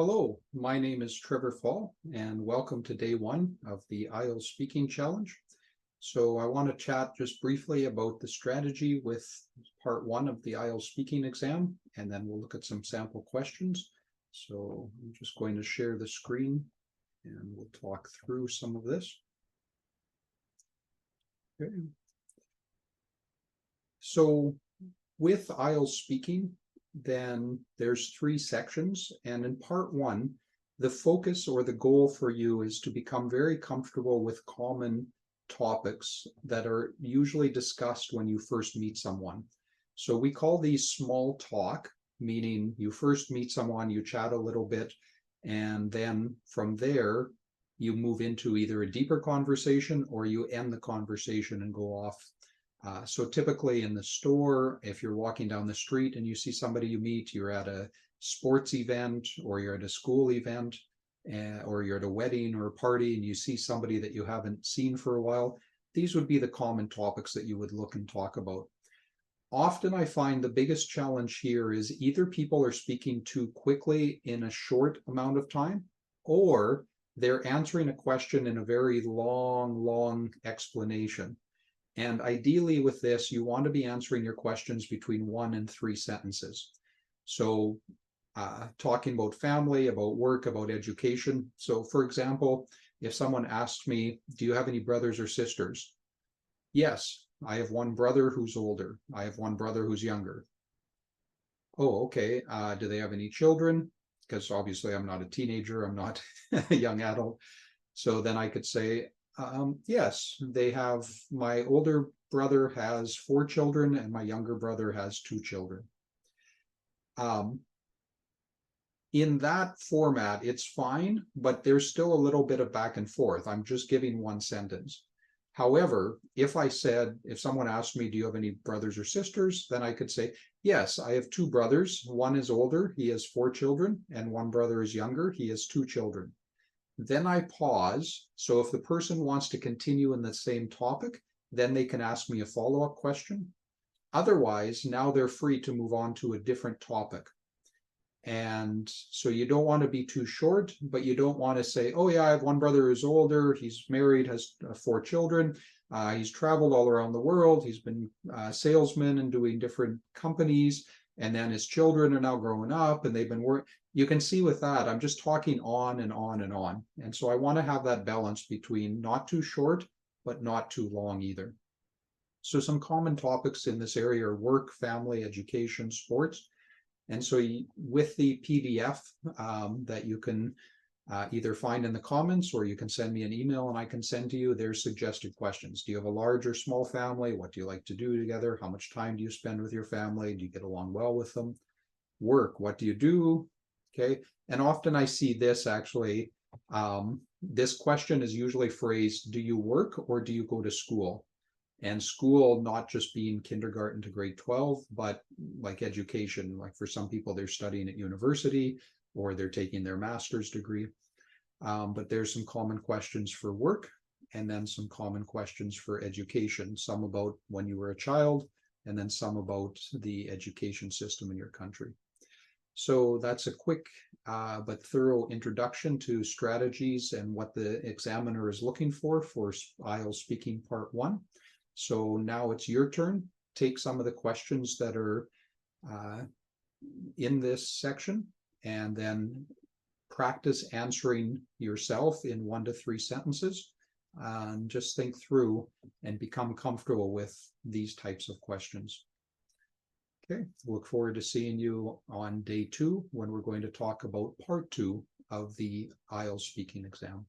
Hello, my name is Trevor Fall, and welcome to day one of the IELTS Speaking Challenge. So I want to chat just briefly about the strategy with part one of the IELTS Speaking exam, and then we'll look at some sample questions. So I'm just going to share the screen, and we'll talk through some of this. Okay. So with IELTS Speaking, then there's three sections, and in part one, the focus or the goal for you is to become very comfortable with common topics that are usually discussed when you first meet someone. So we call these small talk, meaning you first meet someone, you chat a little bit, and then from there, you move into either a deeper conversation or you end the conversation and go off. So typically in the store, if you're walking down the street and you see somebody you meet, you're at a sports event or you're at a school event, or you're at a wedding or a party and you see somebody that you haven't seen for a while, these would be the common topics that you would look and talk about. Often I find the biggest challenge here is either people are speaking too quickly in a short amount of time, or they're answering a question in a very long explanation. And ideally with this, you want to be answering your questions between 1 and 3 sentences. So talking about family, about work, about education. So for example, if someone asked me, do you have any brothers or sisters? Yes, I have one brother who's older. I have one brother who's younger. Oh, okay. Do they have any children? Because obviously I'm not a teenager, I'm not a young adult. So then I could say, yes, they have, my older brother has 4 children and my younger brother has 2 children. In that format, it's fine, but there's still a little bit of back and forth. I'm just giving one sentence. However, if someone asked me, do you have any brothers or sisters? Then I could say, yes, I have 2 brothers. One is older, he has 4 children, and one brother is younger, he has 2 children. Then I pause. So if the person wants to continue in the same topic, then they can ask me a follow-up question. Otherwise, now they're free to move on to a different topic. And so you don't want to be too short, but you don't want to say, oh yeah, I have one brother who's older, he's married, has 4 children, he's traveled all around the world, he's been a salesman and doing different companies, and then his children are now growing up and they've been working. You can see with that, I'm just talking on and on and on. And so I want to have that balance between not too short, but not too long either. So some common topics in this area are work, family, education, sports. And so with the PDF that you can either find in the comments, or you can send me an email and I can send to you, there's suggested questions. Do you have a large or small family? What do you like to do together? How much time do you spend with your family? Do you get along well with them? Work, what do you do? Okay, and often I see this actually, this question is usually phrased, do you work or do you go to school? And school not just being kindergarten to grade 12, but like education, like for some people they're studying at university or they're taking their master's degree. But there's some common questions for work and then some common questions for education, some about when you were a child and then some about the education system in your country. So that's a quick but thorough introduction to strategies and what the examiner is looking for IELTS Speaking Part 1. So now it's your turn. Take some of the questions that are in this section and then practice answering yourself in 1 to 3 sentences. And just think through and become comfortable with these types of questions. Okay, look forward to seeing you on day 2 when we're going to talk about part 2 of the IELTS speaking exam.